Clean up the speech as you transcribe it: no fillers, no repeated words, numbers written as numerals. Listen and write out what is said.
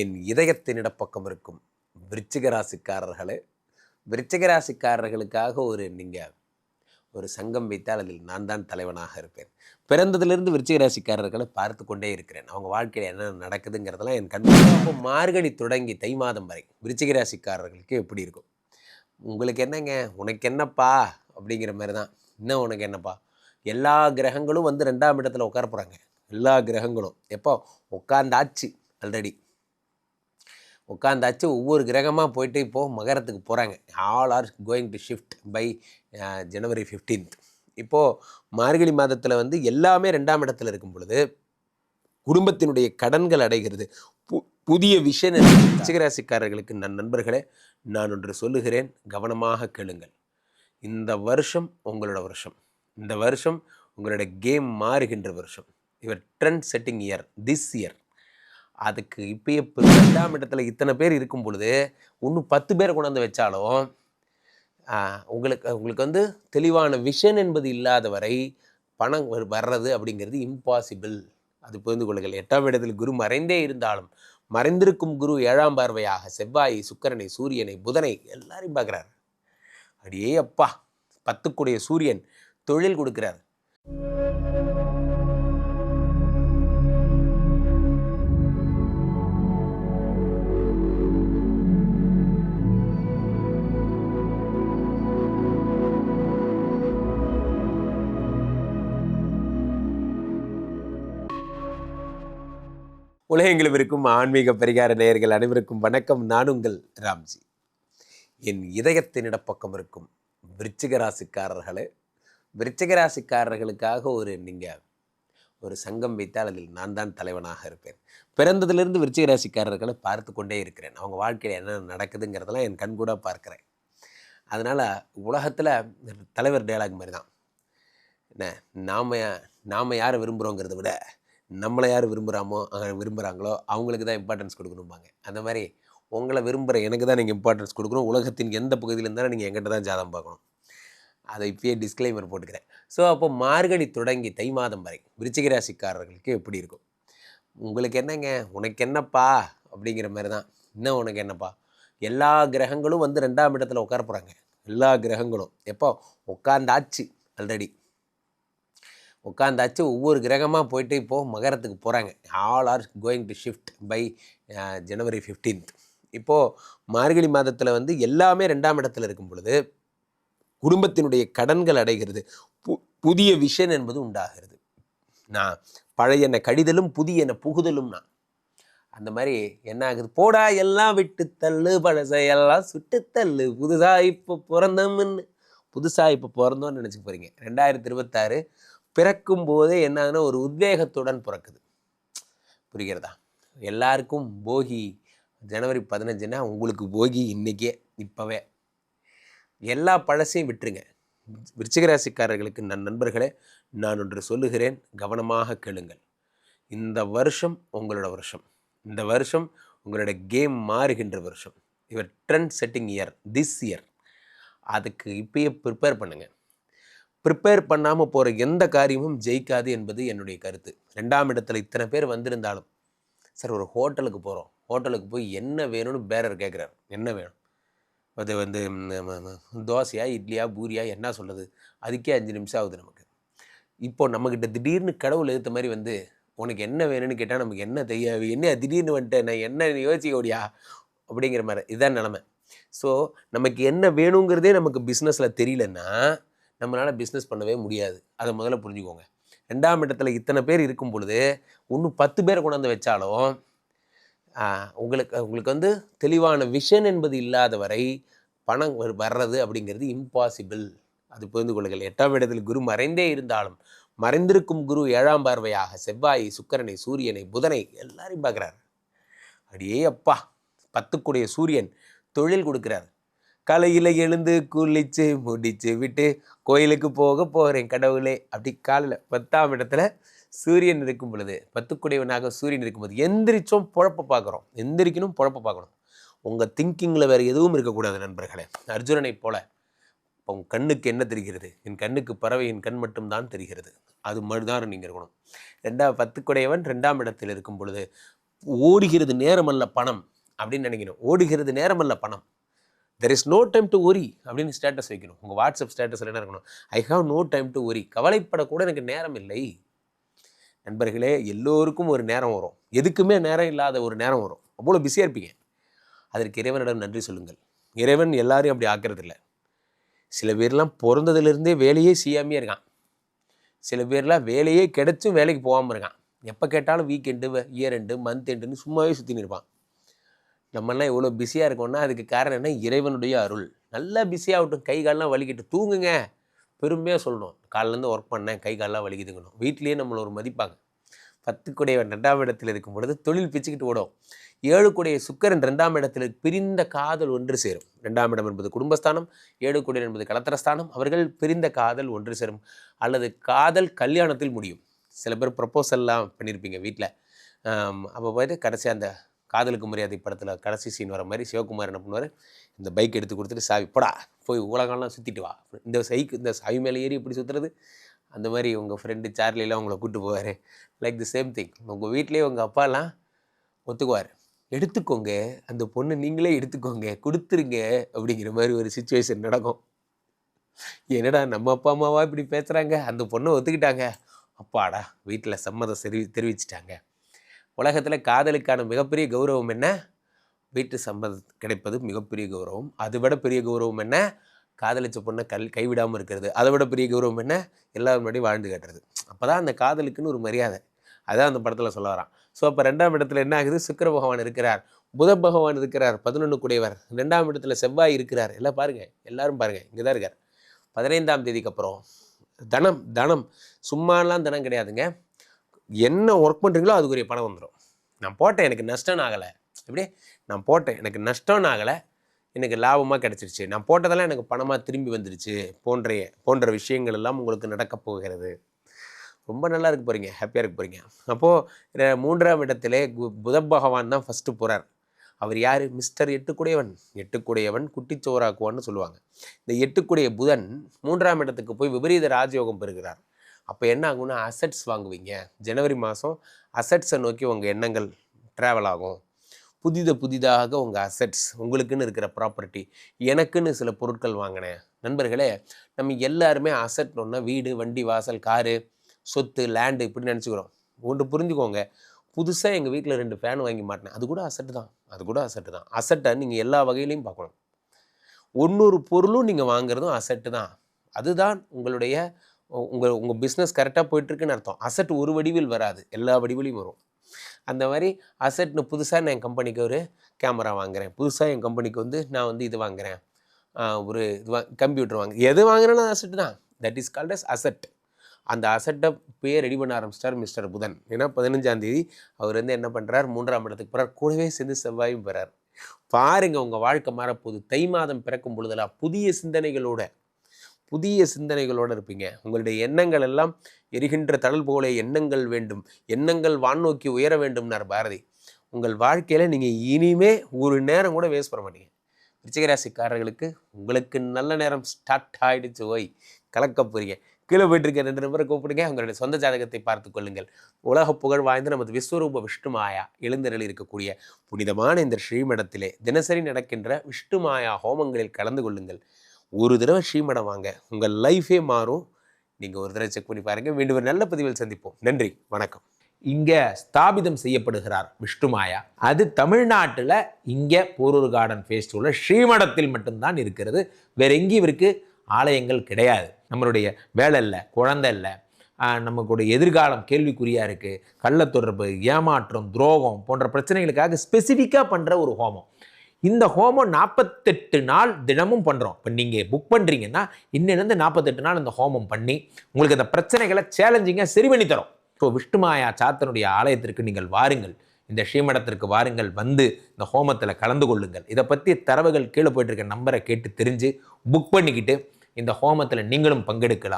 என் இதயத்தின் இடப்பக்கம் இருக்கும் விருச்சிக ராசிக்காரர்களே, விருச்சிக ராசிக்காரர்களுக்காக ஒரு சங்கம் வைத்தால் அதில் நான் தான் தலைவனாக இருப்பேன். பிறந்ததிலிருந்து விருச்சிக ராசிக்காரர்களை பார்த்து கொண்டே இருக்கிறேன். அவங்க வாழ்க்கையில் என்ன நடக்குதுங்கிறதெல்லாம் என் கண்முன்னாடி மார்கழி தொடங்கி தை மாதம் வரை விருச்சிக ராசிக்காரர்களுக்கு எப்படி இருக்கும்? உங்களுக்கு என்னங்க, உனக்கு என்னப்பா அப்படிங்கிற மாதிரி தான். இன்னும் உனக்கு என்னப்பா? எல்லா கிரகங்களும் வந்து 2ஆம் இடத்துல உட்கார போகிறாங்க. எல்லா கிரகங்களும் எப்போ உட்காந்தாச்சு? ஆல்ரெடி உட்காந்தாச்சு. ஒவ்வொரு கிரகமாக போயிட்டு இப்போது மகரத்துக்கு போகிறாங்க. All are going to shift by January 15th. இப்போது மார்கழி மாதத்தில் வந்து எல்லாமே 2ஆம் இடத்துல இருக்கும் பொழுது குடும்பத்தினுடைய கடன்கள் அடைகிறது. புதிய விஷயம். ரிச்சிகராசிக்காரர்களுக்கு நண்பர்களே, நான் ஒன்று சொல்லுகிறேன், கவனமாக கேளுங்கள். இந்த வருஷம் உங்களோட வருஷம். இந்த வருஷம் உங்களோட கேம் மாறுகின்ற வருஷம். Your trend setting year, this year. அதுக்கு இப்பயே 2ஆம் இடத்துல இத்தனை பேர் இருக்கும் பொழுது இன்னும் 10 பேரை கொண்டாந்து வச்சாலும் உங்களுக்கு வந்து தெளிவான விஷன் என்பது இல்லாத வரை பணம் வர்றது அப்படிங்கிறது இம்பாசிபிள். அது புரிந்து கொள்ளுங்கள். 8ஆம் இடத்தில் குரு மறைந்தே இருந்தாலும் மறைந்திருக்கும் குரு 7ஆம் பார்வையாக செவ்வாயை, சுக்கிரனை, சூரியனை, புதனை எல்லாரையும் பார்க்குறார். அடியே அப்பா, 10க்குடைய சூரியன் தொழில் கொடுக்கிறார். உலகெங்கிலும் இருக்கும் ஆன்மீக பரிகார நேயர்கள் அனைவருக்கும் வணக்கம். நான் உங்கள் ராம்ஜி. என் இதயத்தின் இடப்பக்கம் இருக்கும் விருச்சிக ராசிக்காரர்களே, விருச்சிக ராசிக்காரர்களுக்காக ஒரு சங்கம் வைத்தால் அதில் நான் தான் தலைவனாக இருப்பேன். பிறந்ததிலிருந்து விருச்சிக ராசிக்காரர்களை பார்த்து கொண்டே இருக்கிறேன். அவங்க வாழ்க்கையில் என்ன நடக்குதுங்கிறதெல்லாம் என் கண் கூட பார்க்குறேன். அதனால் உலகத்தில் தலைவர் டயலாக் மாதிரி தான். என்ன, நாம் யாரை விரும்புகிறோங்கிறத விட நம்மளை யார் விரும்புகிறாங்களோ அவங்களுக்கு தான் இம்பார்ட்டன்ஸ் கொடுக்கணும்பாங்க. அந்த மாதிரி உங்களை விரும்புகிற எனக்கு தான் நீங்கள் இம்பார்ட்டன்ஸ் கொடுக்கணும். உலகத்தின் எந்த பகுதியில் இருந்தாலும் நீங்கள் எங்கிட்ட தான் ஜாதகம் பார்க்கணும். அதை இப்பயே டிஸ்க்ளைமர் போட்டுக்கிறேன். ஸோ அப்போ மார்கழி தொடங்கி தை மாதம் வரை விருச்சிக ராசிக்காரர்களுக்கு எப்படி இருக்கும்? உங்களுக்கு என்னங்க, உனக்கு என்னப்பா அப்படிங்கிற மாதிரி தான். இன்னும் உனக்கு என்னப்பா? எல்லா கிரகங்களும் வந்து 2ஆம் இடத்துல உட்கார போகிறாங்க. எல்லா கிரகங்களும் எப்போ உட்காந்தாச்சு? ஆல்ரெடி உட்காந்தாச்சு. ஒவ்வொரு கிரகமாக போயிட்டு இப்போது மகரத்துக்கு போகிறாங்க. All are going to shift by January 15th. இப்போது மார்கழி மாதத்தில் வந்து எல்லாமே 2ஆம் இடத்துல இருக்கும் பொழுது குடும்பத்தினுடைய கடன்கள் அடைகிறது. புதிய விஷன் என்பது உண்டாகிறது. நான் பழைய என்ன கடிதலும் புதிய என்ன புகுதலும். நான் அந்த மாதிரி என்ன ஆகுது, போடா எல்லாம் விட்டு தள்ளு, பழசையெல்லாம் சுட்டு தள்ளு, புதுசாக இப்போ பிறந்தோன்னு நினச்சி போகிறீங்க. 2026 பிறக்கும் போதே என்ன ஒரு உத்வேகத்துடன் பிறக்குது. புரிகிறதா? எல்லாருக்கும் போகி ஜனவரி 15னா உங்களுக்கு போகி இன்றைக்கே, இப்போவே. எல்லா பழசையும் விட்டுருங்க. விருச்சிக ராசிக்காரர்களுக்கு நண்பர்களே, நான் ஒன்று சொல்லுகிறேன், கவனமாக கேளுங்கள். இந்த வருஷம் உங்களோட வருஷம். இந்த வருஷம் உங்களோட கேம் மாறுகின்ற வருஷம். Your trend setting year, this year. அதுக்கு இப்பயே ப்ரிப்பேர் பண்ணுங்கள். ப்ரிப்பேர் பண்ணாமல் போகிற எந்த காரியமும் ஜெயிக்காது என்பது என்னுடைய கருத்து. 2ஆம் இடத்துல இத்தனை பேர் வந்திருந்தாலும், சார் ஒரு ஹோட்டலுக்கு போகிறோம், ஹோட்டலுக்கு போய் என்ன வேணும்னு பேரர் கேட்குறாரு. என்ன வேணும்? அது வந்து தோசையா, இட்லியா, பூரியா, என்ன சொல்கிறது? அதுக்கே 5 நிமிஷம் ஆகுது நமக்கு. இப்போது நம்மக்கிட்ட திடீர்னு கடவுள் ஏற்ற மாதிரி வந்து உனக்கு என்ன வேணும்னு கேட்டால் நமக்கு என்ன தெரியாது, என்ன திடீர்னு வந்துட்டு நான் என்ன யோசிக்க முடியா அப்படிங்கிற மாதிரி இதுதான் நிலமை. ஸோ நமக்கு என்ன வேணுங்கிறதே நமக்கு பிஸ்னஸில் தெரியலன்னா நம்மளால் பிஸ்னஸ் பண்ணவே முடியாது. அதை முதல்ல புரிஞ்சுக்கோங்க. 2ஆம் இடத்துல இத்தனை பேர் இருக்கும் பொழுது இன்னும் 10 பேரை கொண்டாந்து வச்சாலும் உங்களுக்கு வந்து தெளிவான விஷன் என்பது இல்லாத வரை பணம் வர்றது அப்படிங்கிறது இம்பாசிபிள். அது புரிந்து கொள்ளுங்கள். 8ஆம் இடத்தில் குரு மறைந்தே இருந்தாலும் மறைந்திருக்கும் குரு 7ஆம் பார்வையாக செவ்வாயை, சுக்கிரனை, சூரியனை, புதனை எல்லாரையும் பார்க்குறாரு. அடியே அப்பா, 10க்குடைய சூரியன் தொழில் கொடுக்குறார். காலையில் எழுந்து குளிச்சு முடிச்சு விட்டு கோயிலுக்கு போக போகிறேன் கடவுளே அப்படி காலையில் 10ஆம் இடத்துல சூரியன் இருக்கும் பொழுது, 10க்குடையவனாக சூரியன் இருக்கும்போது எந்திரிச்சோம் பொழப்ப பார்க்குறோம். எந்திரிக்கணும், பொழப்ப பார்க்கணும். உங்கள் திங்கிங்கில் வேறு எதுவும் இருக்கக்கூடாது நண்பர்களே. அர்ஜுனனை போல உன் கண்ணுக்கு என்ன தெரிகிறது? என் கண்ணுக்கு பறவை, என் கண் மட்டும்தான் தெரிகிறது. அது மட்டும்தான் நீங்கள் இருக்கணும். 10க்குடையவன் 2ஆம் இடத்தில் இருக்கும் பொழுது ஓடுகிறது நேரம் அல்ல பணம் அப்படின்னு நினைக்கணும். ஓடுகிறது நேரம் அல்ல பணம். There is no time to worry அப்படின்னு ஸ்டேட்டஸ் வைக்கணும். உங்கள் வாட்ஸ்அப் ஸ்டேட்டஸில் என்ன இருக்கணும்? I have no time to worry. கவலைப்படக்கூட எனக்கு நேரம் இல்லை. நண்பர்களே, எல்லோருக்கும் ஒரு நேரம் வரும். எதுக்குமே நேரம் இல்லாத ஒரு நேரம் வரும். அவ்வளோ பிஸியாக இருப்பீங்க. அதற்கு இறைவனிடம் நன்றி சொல்லுங்கள். இறைவன் எல்லாரையும் அப்படி ஆக்கிறதில்ல. சில பேர்லாம் பிறந்ததுலேருந்தே வேலையே செய்யாமையே இருக்கான். சில பேர்லாம் வேலையே கிடைச்சும் வேலைக்கு போகாமல் இருக்கான். எப்போ கேட்டாலும் வீக்கெண்டு, இயர் எண்டு, மந்த் எண்டுன்னு சும்மாவே சுற்றின்னு இருப்பான். நம்மளாம் எவ்வளோ பிஸியாக இருக்கோம்னா அதுக்கு காரணம் என்ன? இறைவனுடைய அருள். நல்லா பிஸியாகட்டும், கை காலெலாம் வலிக்கிட்டு தூங்குங்க. பெருமையாக சொல்லணும், காலிலேருந்து ஒர்க் பண்ணேன், கை காலெலாம் வலிக்குதுங்கணும். வீட்லேயே நம்மளை ஒரு மதிப்பாங்க. 10 கூடையவன் 2ஆம் இடத்தில் இருக்கும் பொழுது தொழில் பிச்சுக்கிட்டு ஓடும். 7 கூடைய சுக்கிரன் 2ஆம் இடத்தில் பிரிந்த காதல் ஒன்று சேரும். 2ஆம் இடம் என்பது குடும்பஸ்தானம், 7 கூடையன் என்பது கலத்திரஸ்தானம். அவர்கள் பிரிந்த காதல் ஒன்று சேரும். அல்லது காதல் கல்யாணத்தில் முடியும். சில பேர் ப்ரப்போசல்லாம் பண்ணியிருப்பீங்க வீட்டில். அப்போ போய்ட்டு கடைசியாக அந்த காதலுக்கு மரியாதை படத்தில் கடைசி சீன் வர மாதிரி சிவகுமார் என்ன பண்ணுவார்? இந்த பைக் எடுத்து கொடுத்துட்டு சாவி போடா, போய் உலகம்லாம் சுற்றிட்டு வா. இந்த சாவி மேலே ஏறி எப்படி சுற்றுறது? அந்த மாதிரி உங்கள் ஃப்ரெண்டு சார்லிலாம் உங்களை கூப்பிட்டு போவார். Like the same thing. உங்கள் வீட்லேயே உங்கள் அப்பாலாம் ஒத்துக்குவார். எடுத்துக்கோங்க, அந்த பொண்ணு நீங்களே எடுத்துக்கோங்க, கொடுத்துருங்க அப்படிங்கிற மாதிரி ஒரு சிச்சுவேஷன் நடக்கும். என்னடா நம்ம அப்பா அம்மாவா இப்படி பேசுகிறாங்க? அந்த பொண்ணை ஒத்துக்கிட்டாங்க, அப்பாடா வீட்டில் சம்மதம் தெரிவிச்சிட்டாங்க. உலகத்தில் காதலுக்கான மிகப்பெரிய கௌரவம் என்ன? வீட்டு சம்மதம் கிடைப்பது மிகப்பெரிய கௌரவம். அதை விட பெரிய கௌரவம் என்ன? காதலிச்ச பொண்ணை கைவிடாமல் இருக்கிறது. அதை விட பெரிய கௌரவம் என்ன? எல்லாரும் முன்னாடி வாழ்ந்து காட்டுறது. அப்போ தான் அந்த காதலுக்குன்னு ஒரு மரியாதை. அதான் அந்த படத்தில் சொல்ல வரான். ஸோ அப்போ 2ஆம் இடத்துல என்ன ஆகுது? சுக்கிர பகவான் இருக்கிறார், புத பகவான் இருக்கிறார், 11 கூடையவர். 2ஆம் இடத்துல செவ்வாய் இருக்கிறார். எல்லாம் பாருங்கள், எல்லாரும் பாருங்கள், இங்கே தான் இருக்கார். 15ஆம் தேதிக்கு அப்புறம் தனம் சும்மாலாம் தனம் கிடையாதுங்க. என்ன ஒர்க் பண்ணுறீங்களோ அதுக்குரிய பணம் வந்துடும். நான் போட்டேன், எனக்கு நஷ்டம் ஆகலை. எப்படி? நான் போட்டேன், எனக்கு நஷ்டம் ஆகலை, எனக்கு லாபமாக கிடச்சிருச்சு, நான் போட்டதெல்லாம் எனக்கு பணமாக திரும்பி வந்துடுச்சு போன்ற விஷயங்கள் எல்லாம் உங்களுக்கு நடக்கப் போகிறது. ரொம்ப நல்லா இருக்க போகிறீங்க, ஹாப்பியாக இருக்க போகிறீங்க. அப்போது 3ஆம் இடத்திலே புத பகவான் தான் ஃபஸ்ட்டு போகிறார். அவர் யார்? மிஸ்டர் 8 கூடையவன். 8 கூடையவன் குட்டிச்சோறாக்குவான்னு சொல்லுவாங்க. இந்த 8 கூடைய புதன் 3ஆம் இடத்துக்கு போய் விபரீத ராஜயோகம் பெறுகிறார். அப்போ என்ன ஆகும்னா அசட்ஸ் வாங்குவீங்க. ஜனவரி மாதம் அசட்ஸை நோக்கி உங்கள் எண்ணங்கள் ட்ராவல் ஆகும். புதிதாக உங்கள் அசட்ஸ், உங்களுக்குன்னு இருக்கிற ப்ராப்பர்ட்டி, எனக்குன்னு சில பொருட்கள் வாங்கினேன். நண்பர்களே, நம்ம எல்லாருமே அசட்னோன்னா வீடு, வண்டி, வாசல், காரு, சொத்து, லேண்டு இப்படி நினச்சிக்கிறோம். ஒன்று புரிஞ்சுக்கோங்க, புதுசாக எங்கள் வீட்டில் 2 ஃபேன் வாங்கி மாட்டினேன், அது கூட அசட்டு தான். அசட்டை நீங்கள் எல்லா வகையிலையும் பார்க்கணும். ஒன்னொரு பொருளும் நீங்கள் வாங்குறதும் அசட்டு தான். அதுதான் உங்களுடைய உங்கள் பிஸ்னஸ் கரெக்டாக போயிட்டுருக்குன்னு அர்த்தம். அசட் ஒரு வடிவில் வராது, எல்லா வடிவிலையும் வரும். அந்த மாதிரி அசட்னு புதுசாக நான் என் கம்பெனிக்கு ஒரு கேமரா வாங்குகிறேன், புதுசாக என் கம்பெனிக்கு வந்து நான் இது வாங்குகிறேன், ஒரு கம்ப்யூட்டர் எது வாங்குறேன்னா அசட்டு தான். That is called as asset. அந்த அசட்டை போய் ரெடி பண்ண ஆரம்பிச்சிட்டார் மிஸ்டர் புதன். ஏன்னா 15ஆம் தேதி அவர் என்ன பண்ணுறார்? 3ஆம் இடத்துக்கு போகிறார். கூடவே சேர்ந்து செவ்வாயும் பெறார். பாருங்கள், உங்கள் வாழ்க்கை மாறப்போகுது. தை மாதம் பிறக்கும் பொழுதெல்லாம் புதிய சிந்தனைகளோடு இருப்பீங்க. உங்களுடைய எண்ணங்கள் எல்லாம் எரிகின்ற தழல் போல எண்ணங்கள் வேண்டும், எண்ணங்கள் வானோக்கி உயர வேண்டும்னார் பாரதி. உங்கள் வாழ்க்கையில் நீங்கள் இனிமே ஒரு நேரம் கூட வேஸ்ட் பண்ண மாட்டீங்க. விருச்சிகராசிக்காரர்களுக்கு உங்களுக்கு நல்ல நேரம் ஸ்டார்ட் ஆகிடுச்சு. ஓய் கலக்க போறீங்க. கீழே போயிட்டு இருக்க 2 நம்பரை கூப்பிடுங்க. உங்களுடைய சொந்த ஜாதகத்தை பார்த்து கொள்ளுங்கள். உலக புகழ் வாய்ந்த நமது விஸ்வரூப விஷ்ணுமாயா எழுந்தருளி இருக்கக்கூடிய புனிதமான இந்த ஸ்ரீமடத்திலே தினசரி நடக்கின்ற விஷ்ணுமாயா ஹோமங்களில் கலந்து கொள்ளுங்கள். ஒரு தடவை ஸ்ரீமடம் வாங்க, உங்கள் லைஃபே மாறும். நீங்கள் ஒரு தடவை செக் பண்ணி பாருங்கள். மீண்டும் ஒரு நல்ல பதிவில் சந்திப்போம். நன்றி, வணக்கம். இங்கே ஸ்தாபிதம் செய்யப்படுகிறார் விஷ்ணுமாயா. அது தமிழ்நாட்டில் இங்கே போரூர் கார்டன் ஃபேஸ்டிவலில் ஸ்ரீமடத்தில் மட்டும்தான் இருக்கிறது. வேற எங்கேயும் இவருக்கு ஆலயங்கள் கிடையாது. நம்மளுடைய வேலை இல்லை, குழந்தை இல்லை, நமக்குடைய எதிர்காலம் கேள்விக்குறியாக இருக்குது, கள்ள தொடர்பு, ஏமாற்றம், துரோகம் போன்ற பிரச்சனைகளுக்காக ஸ்பெசிஃபிக்காக பண்ணுற ஒரு ஹோமம். இந்த ஹோமம் 48 நாள் தினமும் பண்ணுறோம். இப்போ நீங்கள் புக் பண்ணுறீங்கன்னா இன்னிலேருந்து 48 நாள் இந்த ஹோமம் பண்ணி உங்களுக்கு அந்த பிரச்சனைகளை சேலஞ்சிங்காக சரி பண்ணி தரோம். ஸோ விஷ்ணுமாயா சாத்தனுடைய ஆலயத்திற்கு நீங்கள் வாருங்கள், இந்த ஸ்ரீமடத்திற்கு வாருங்கள், வந்து இந்த ஹோமத்தில் கலந்து கொள்ளுங்கள். இதை பற்றி தரவுகள் கீழே போயிட்டு இருக்க நம்பரை கேட்டு தெரிஞ்சு புக் பண்ணிக்கிட்டு இந்த ஹோமத்தில் நீங்களும் பங்கெடுக்கலாம்.